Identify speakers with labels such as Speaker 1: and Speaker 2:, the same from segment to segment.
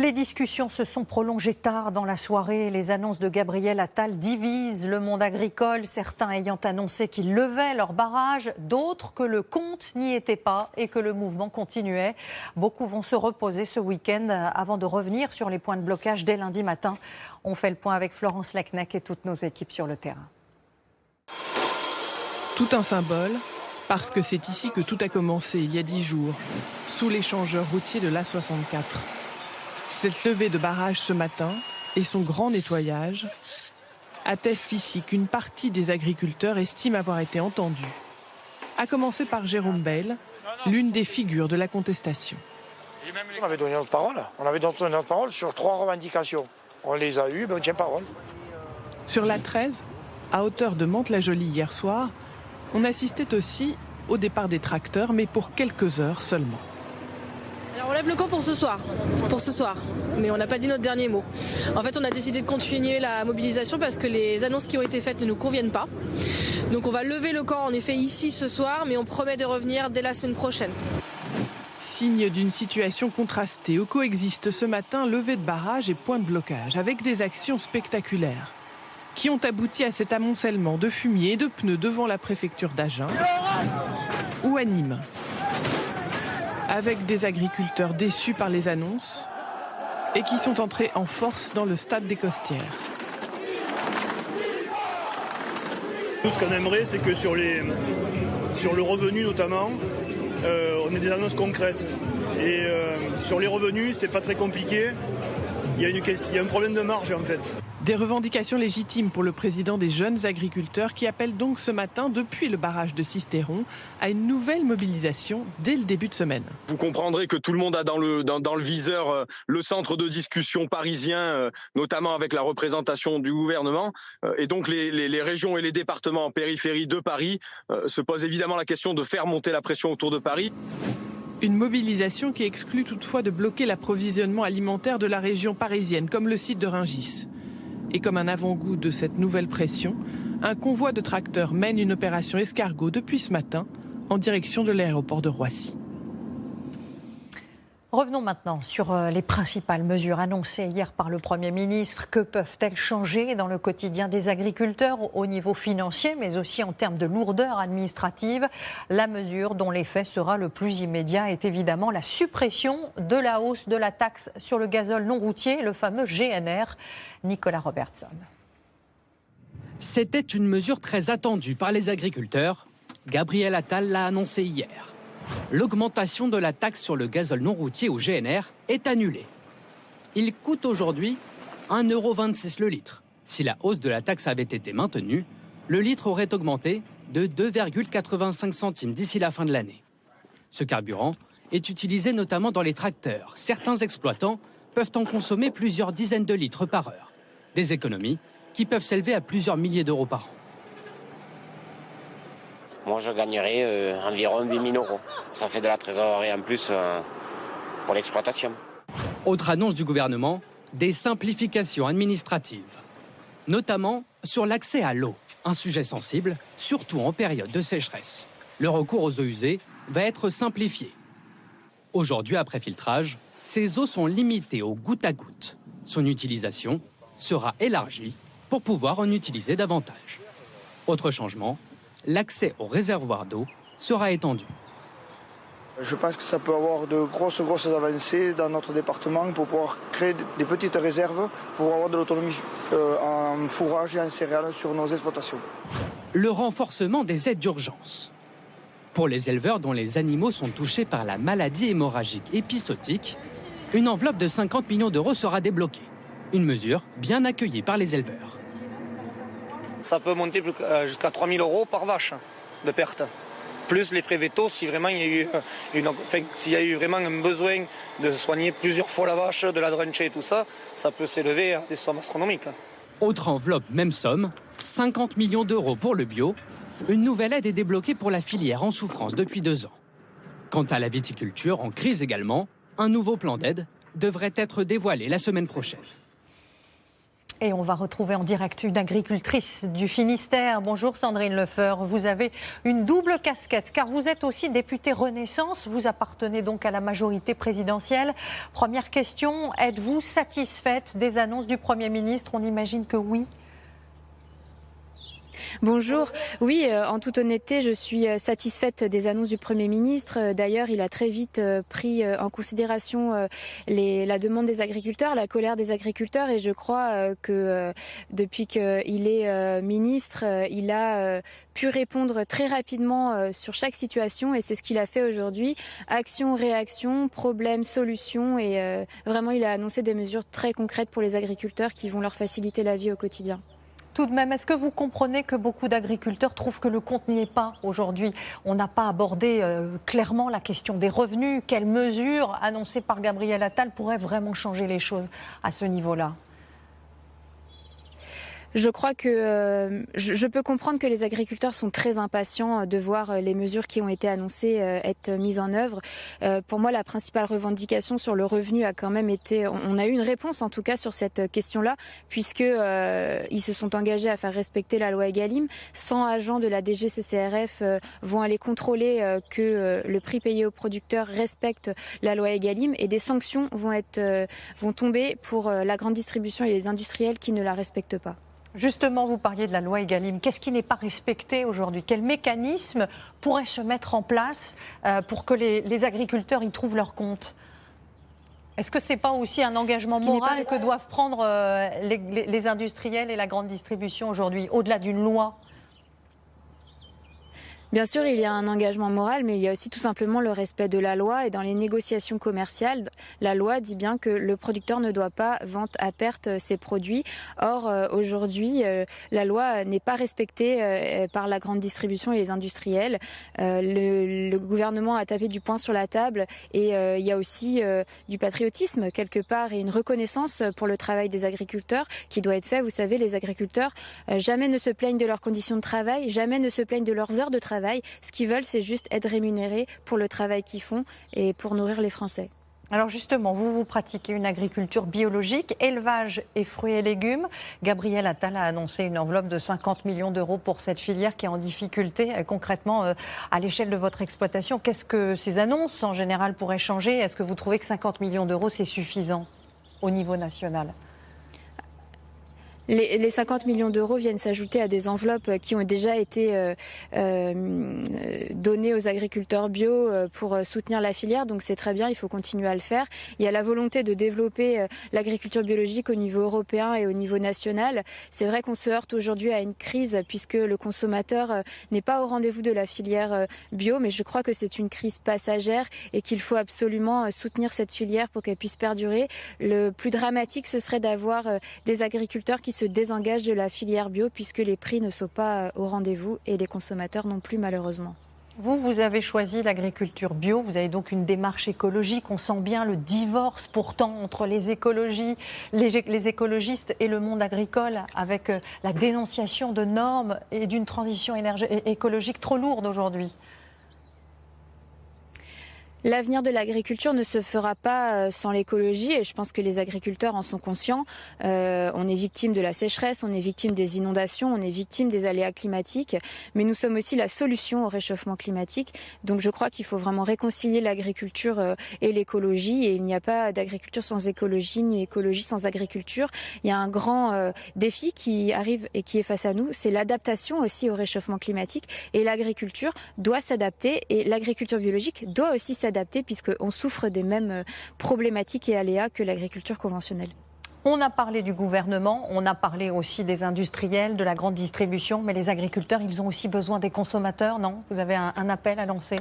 Speaker 1: Les discussions se sont prolongées tard dans la soirée. Les annonces de Gabriel Attal divisent le monde agricole, certains ayant annoncé qu'ils levaient leur barrage, d'autres que le compte n'y était pas et que le mouvement continuait. Beaucoup vont se reposer ce week-end avant de revenir sur les points de blocage dès lundi matin. On fait le point avec Florence Lecnec et toutes nos équipes sur le terrain.
Speaker 2: Tout un symbole, parce que c'est ici que tout a commencé il y a 10 jours, sous l'échangeur routier de l'A64. Cette levée de barrage ce matin et son grand nettoyage attestent ici qu'une partie des agriculteurs estime avoir été entendue. À commencer par Jérôme Bell, l'une des figures de la contestation.
Speaker 3: On avait donné notre parole. On avait donné notre parole sur 3 revendications. On les a eues, on tient parole.
Speaker 2: Sur la 13, à hauteur de Mantes-la-Jolie hier soir, on assistait aussi au départ des tracteurs, mais pour quelques heures seulement.
Speaker 4: Alors on lève le camp pour ce soir, mais on n'a pas dit notre dernier mot. En fait, on a décidé de continuer la mobilisation parce que les annonces qui ont été faites ne nous conviennent pas. Donc on va lever le camp en effet ici ce soir, mais on promet de revenir dès la semaine prochaine.
Speaker 2: Signe d'une situation contrastée où coexistent ce matin levée de barrage et point de blocage, avec des actions spectaculaires qui ont abouti à cet amoncellement de fumier et de pneus devant la préfecture d'Agen ou à Nîmes, avec des agriculteurs déçus par les annonces et qui sont entrés en force dans le stade des Costières.
Speaker 5: Nous, ce qu'on aimerait, c'est que sur le revenu notamment, on ait des annonces concrètes. Et sur les revenus, c'est pas très compliqué. Il y a un problème de marge en fait.
Speaker 2: Des revendications légitimes pour le président des jeunes agriculteurs qui appellent donc ce matin, depuis le barrage de Sisteron, à une nouvelle mobilisation dès le début de semaine.
Speaker 6: Vous comprendrez que tout le monde a dans le viseur le centre de discussion parisien, notamment avec la représentation du gouvernement. Et donc les régions et les départements en périphérie de Paris se posent évidemment la question de faire monter la pression autour de Paris.
Speaker 2: Une mobilisation qui exclut toutefois de bloquer l'approvisionnement alimentaire de la région parisienne, comme le site de Rungis. Et comme un avant-goût de cette nouvelle pression, un convoi de tracteurs mène une opération escargot depuis ce matin en direction de l'aéroport de Roissy.
Speaker 1: Revenons maintenant sur les principales mesures annoncées hier par le Premier ministre. Que peuvent-elles changer dans le quotidien des agriculteurs au niveau financier, mais aussi en termes de lourdeur administrative? La mesure dont l'effet sera le plus immédiat est évidemment la suppression de la hausse de la taxe sur le gazole non routier, le fameux GNR. Nicolas Robertson.
Speaker 7: C'était une mesure très attendue par les agriculteurs. Gabriel Attal l'a annoncé hier. L'augmentation de la taxe sur le gazole non routier au GNR est annulée. Il coûte aujourd'hui 1,26 € le litre. Si la hausse de la taxe avait été maintenue, le litre aurait augmenté de 2,85 centimes d'ici la fin de l'année. Ce carburant est utilisé notamment dans les tracteurs. Certains exploitants peuvent en consommer plusieurs dizaines de litres par heure. Des économies qui peuvent s'élever à plusieurs milliers d'euros par an.
Speaker 8: Moi, je gagnerais environ 8 000 €. Ça fait de la trésorerie en plus pour l'exploitation.
Speaker 7: Autre annonce du gouvernement, des simplifications administratives. Notamment sur l'accès à l'eau, un sujet sensible, surtout en période de sécheresse. Le recours aux eaux usées va être simplifié. Aujourd'hui, après filtrage, ces eaux sont limitées au goutte à goutte. Son utilisation sera élargie pour pouvoir en utiliser davantage. Autre changement, l'accès aux réservoirs d'eau sera étendu.
Speaker 3: Je pense que ça peut avoir de grosses avancées dans notre département pour pouvoir créer des petites réserves pour avoir de l'autonomie en fourrage et en céréales sur nos exploitations.
Speaker 7: Le renforcement des aides d'urgence. Pour les éleveurs dont les animaux sont touchés par la maladie hémorragique épizootique, une enveloppe de 50 millions d'euros sera débloquée. Une mesure bien accueillie par les éleveurs.
Speaker 9: Ça peut monter jusqu'à 3 000 € par vache de perte. Plus les frais vétos, si vraiment il y a eu vraiment un besoin de soigner plusieurs fois la vache, de la drencher et tout ça, ça peut s'élever à des sommes astronomiques.
Speaker 7: Autre enveloppe, même somme, 50 millions d'euros pour le bio. Une nouvelle aide est débloquée pour la filière en souffrance depuis 2 ans. Quant à la viticulture, en crise également, un nouveau plan d'aide devrait être dévoilé la semaine prochaine.
Speaker 1: Et on va retrouver en direct une agricultrice du Finistère. Bonjour Sandrine Lefeur, vous avez une double casquette car vous êtes aussi députée Renaissance, vous appartenez donc à la majorité présidentielle. Première question, êtes-vous satisfaite des annonces du Premier ministre? On imagine que oui.
Speaker 10: Bonjour. Oui, en toute honnêteté, je suis satisfaite des annonces du Premier ministre. D'ailleurs, il a très vite pris en considération la demande des agriculteurs, la colère des agriculteurs. Et je crois que depuis qu'il est ministre, il a pu répondre très rapidement sur chaque situation. Et c'est ce qu'il a fait aujourd'hui. Action, réaction, problème, solution. Et vraiment, il a annoncé des mesures très concrètes pour les agriculteurs qui vont leur faciliter la vie au quotidien.
Speaker 1: Tout de même, est-ce que vous comprenez que beaucoup d'agriculteurs trouvent que le compte n'y est pas aujourd'hui? On n'a pas abordé clairement la question des revenus. Quelles mesures annoncées par Gabriel Attal pourraient vraiment changer les choses à ce niveau-là?
Speaker 10: Je crois que je peux comprendre que les agriculteurs sont très impatients de voir les mesures qui ont été annoncées être mises en œuvre. Pour moi, la principale revendication sur le revenu a quand même été... On a eu une réponse en tout cas sur cette question-là, puisque ils se sont engagés à faire respecter la loi Egalim. 100 agents de la DGCCRF vont aller contrôler que le prix payé aux producteurs respecte la loi Egalim, et des sanctions vont tomber pour la grande distribution et les industriels qui ne la respectent pas.
Speaker 1: Justement, vous parliez de la loi Egalim. Qu'est-ce qui n'est pas respecté aujourd'hui? Quel mécanisme pourrait se mettre en place pour que les agriculteurs y trouvent leur compte? Est-ce que ce n'est pas aussi un engagement moral que doivent prendre les industriels et la grande distribution aujourd'hui, au-delà d'une loi?
Speaker 10: Bien sûr, il y a un engagement moral, mais il y a aussi tout simplement le respect de la loi. Et dans les négociations commerciales, la loi dit bien que le producteur ne doit pas vendre à perte ses produits. Or, aujourd'hui, la loi n'est pas respectée par la grande distribution et les industriels. Le gouvernement a tapé du poing sur la table, et il y a aussi du patriotisme quelque part et une reconnaissance pour le travail des agriculteurs qui doit être fait. Vous savez, les agriculteurs jamais ne se plaignent de leurs conditions de travail, jamais ne se plaignent de leurs heures de travail. Ce qu'ils veulent, c'est juste être rémunérés pour le travail qu'ils font et pour nourrir les Français.
Speaker 1: Alors justement, vous pratiquez une agriculture biologique, élevage et fruits et légumes. Gabriel Attal a annoncé une enveloppe de 50 millions d'euros pour cette filière qui est en difficulté concrètement à l'échelle de votre exploitation. Qu'est-ce que ces annonces en général pourraient changer? Est-ce que vous trouvez que 50 millions d'euros, c'est suffisant au niveau national?
Speaker 10: Les 50 millions d'euros viennent s'ajouter à des enveloppes qui ont déjà été données aux agriculteurs bio pour soutenir la filière. Donc c'est très bien, il faut continuer à le faire. Il y a la volonté de développer l'agriculture biologique au niveau européen et au niveau national. C'est vrai qu'on se heurte aujourd'hui à une crise puisque le consommateur n'est pas au rendez-vous de la filière bio, mais je crois que c'est une crise passagère et qu'il faut absolument soutenir cette filière pour qu'elle puisse perdurer. Le plus dramatique, ce serait d'avoir des agriculteurs qui se désengagent de la filière bio puisque les prix ne sont pas au rendez-vous et les consommateurs non plus malheureusement.
Speaker 1: Vous avez choisi l'agriculture bio, vous avez donc une démarche écologique. On sent bien le divorce pourtant entre les écologistes et le monde agricole avec la dénonciation de normes et d'une transition écologique trop lourde aujourd'hui.
Speaker 10: L'avenir de l'agriculture ne se fera pas sans l'écologie et je pense que les agriculteurs en sont conscients. On est victime de la sécheresse, on est victime des inondations, on est victime des aléas climatiques, mais nous sommes aussi la solution au réchauffement climatique. Donc je crois qu'il faut vraiment réconcilier l'agriculture et l'écologie, et il n'y a pas d'agriculture sans écologie ni écologie sans agriculture. Il y a un grand défi qui arrive et qui est face à nous, c'est l'adaptation aussi au réchauffement climatique, et l'agriculture doit s'adapter et l'agriculture biologique doit aussi s'adapter puisqu'on souffre des mêmes problématiques et aléas que l'agriculture conventionnelle.
Speaker 1: On a parlé du gouvernement, on a parlé aussi des industriels, de la grande distribution, mais les agriculteurs, ils ont aussi besoin des consommateurs, non? Vous avez un appel à lancer?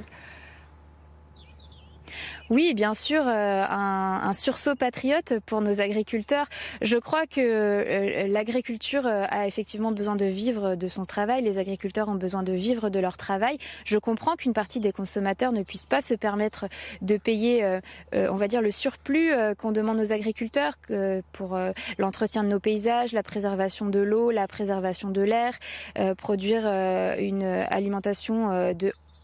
Speaker 10: Oui, bien sûr, un sursaut patriote pour nos agriculteurs. Je crois que l'agriculture a effectivement besoin de vivre de son travail. Les agriculteurs ont besoin de vivre de leur travail. Je comprends qu'une partie des consommateurs ne puissent pas se permettre de payer, on va dire, le surplus qu'on demande aux agriculteurs pour l'entretien de nos paysages, la préservation de l'eau, la préservation de l'air, produire une alimentation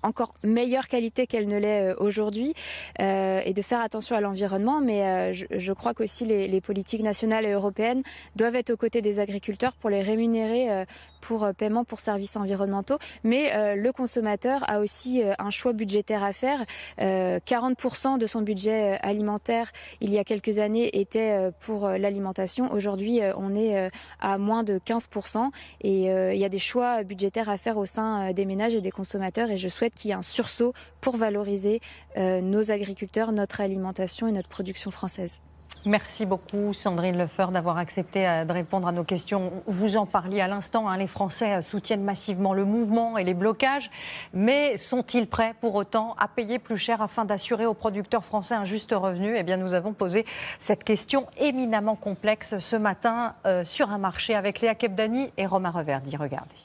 Speaker 10: encore meilleure qualité qu'elle ne l'est aujourd'hui et de faire attention à l'environnement. Mais je crois qu'aussi les politiques nationales et européennes doivent être aux côtés des agriculteurs pour les rémunérer pour paiement pour services environnementaux. Mais le consommateur a aussi un choix budgétaire à faire. 40% de son budget alimentaire il y a quelques années était pour l'alimentation. Aujourd'hui, on est à moins de 15% et il y a des choix budgétaires à faire au sein des ménages et des consommateurs et je souhaite qu'il y ait un sursaut pour valoriser nos agriculteurs, notre alimentation et notre production française.
Speaker 1: Merci beaucoup Sandrine Lefeur d'avoir accepté de répondre à nos questions. Vous en parliez à l'instant, les Français soutiennent massivement le mouvement et les blocages, mais sont-ils prêts pour autant à payer plus cher afin d'assurer aux producteurs français un juste revenu ? Eh bien, nous avons posé cette question éminemment complexe ce matin sur un marché avec Léa Kebdani et Romain Reverdy. Regardez.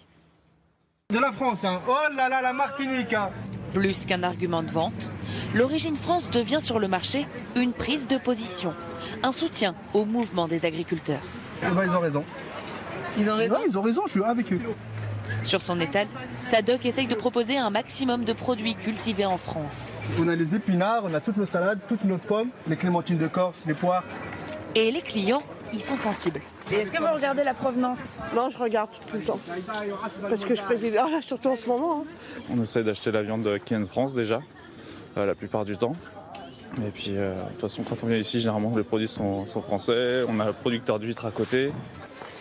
Speaker 11: De la France, hein. Oh là là, la Martinique, hein.
Speaker 12: Plus qu'un argument de vente, l'Origine France devient sur le marché une prise de position, un soutien au mouvement des agriculteurs.
Speaker 11: Eh ben, ils ont raison.
Speaker 12: Ils ont raison ?
Speaker 11: Ouais, ils ont raison, je suis avec eux.
Speaker 12: Sur son étal, Sadok essaye de proposer un maximum de produits cultivés en France.
Speaker 11: On a les épinards, on a toutes nos salades, toutes nos pommes, les clémentines de Corse, les poires.
Speaker 12: Et les clients y sont sensibles.
Speaker 13: Et est-ce que vous regardez la provenance ?
Speaker 14: Non, je regarde tout le temps. Parce que je préside, surtout en ce moment.
Speaker 15: On essaie d'acheter la viande qui vient de France déjà, la plupart du temps. Et puis, de toute façon, quand on vient ici, généralement, les produits sont français. On a un producteur d'huîtres à côté.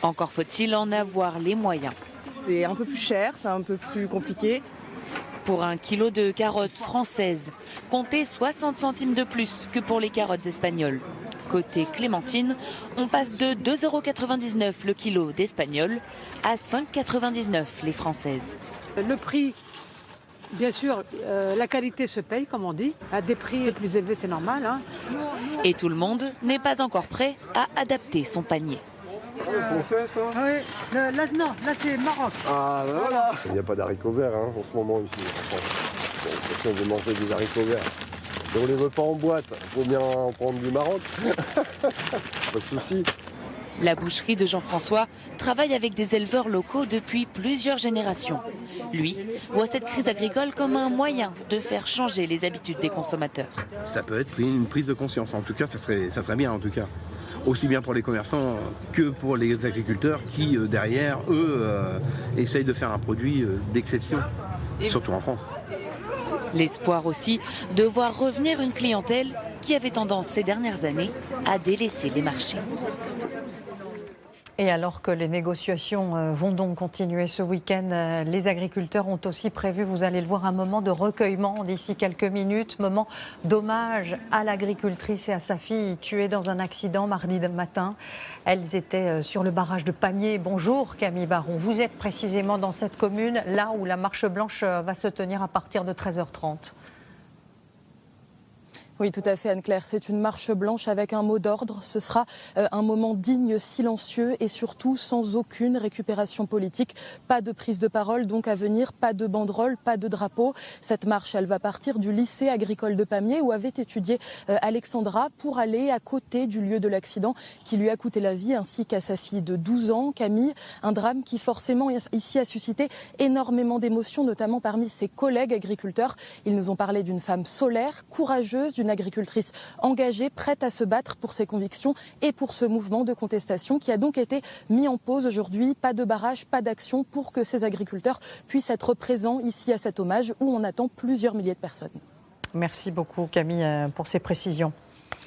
Speaker 12: Encore faut-il en avoir les moyens.
Speaker 14: C'est un peu plus cher, c'est un peu plus compliqué.
Speaker 12: Pour 1 kilo de carottes françaises, comptez 60 centimes de plus que pour les carottes espagnoles. Côté clémentine, on passe de 2,99 € le kilo d'espagnols à 5,99 € les françaises.
Speaker 16: Le prix, bien sûr, la qualité se paye, comme on dit. À des prix plus élevés, c'est normal. Hein.
Speaker 12: Et tout le monde n'est pas encore prêt à adapter son panier.
Speaker 14: Français, ça ?
Speaker 16: Oui, là c'est Maroc.
Speaker 14: Ah, ben voilà. Il n'y a pas d'haricots verts en ce moment ici. J'ai l'impression de manger des haricots verts. Et on ne les veut pas en boîte. Il faut bien en prendre du Maroc. Pas de souci.
Speaker 12: La boucherie de Jean-François travaille avec des éleveurs locaux depuis plusieurs générations. Lui voit cette crise agricole comme un moyen de faire changer les habitudes des consommateurs.
Speaker 17: Ça peut être une prise de conscience. En tout cas, ça serait bien en tout cas. Aussi bien pour les commerçants que pour les agriculteurs qui, derrière, eux, essayent de faire un produit d'exception, surtout en France.
Speaker 12: L'espoir aussi de voir revenir une clientèle qui avait tendance ces dernières années à délaisser les marchés.
Speaker 1: Et alors que les négociations vont donc continuer ce week-end, les agriculteurs ont aussi prévu, vous allez le voir, un moment de recueillement d'ici quelques minutes, moment d'hommage à l'agricultrice et à sa fille tuées dans un accident mardi matin. Elles étaient sur le barrage de Pamiers. Bonjour Camille Baron, vous êtes précisément dans cette commune, là où la marche blanche va se tenir à partir de 13h30.
Speaker 18: Oui, tout à fait, Anne-Claire. C'est une marche blanche avec un mot d'ordre. Ce sera un moment digne, silencieux et surtout sans aucune récupération politique. Pas de prise de parole, donc à venir, pas de banderole, pas de drapeau. Cette marche, elle va partir du lycée agricole de Pamiers où avait étudié Alexandra pour aller à côté du lieu de l'accident qui lui a coûté la vie ainsi qu'à sa fille de 12 ans, Camille. Un drame qui forcément ici a suscité énormément d'émotions, notamment parmi ses collègues agriculteurs. Ils nous ont parlé d'une femme solaire, courageuse, d'une agricultrice engagée, prête à se battre pour ses convictions et pour ce mouvement de contestation qui a donc été mis en pause aujourd'hui. Pas de barrage, pas d'action pour que ces agriculteurs puissent être présents ici à cet hommage où on attend plusieurs milliers de personnes.
Speaker 1: Merci beaucoup Camille pour ces précisions.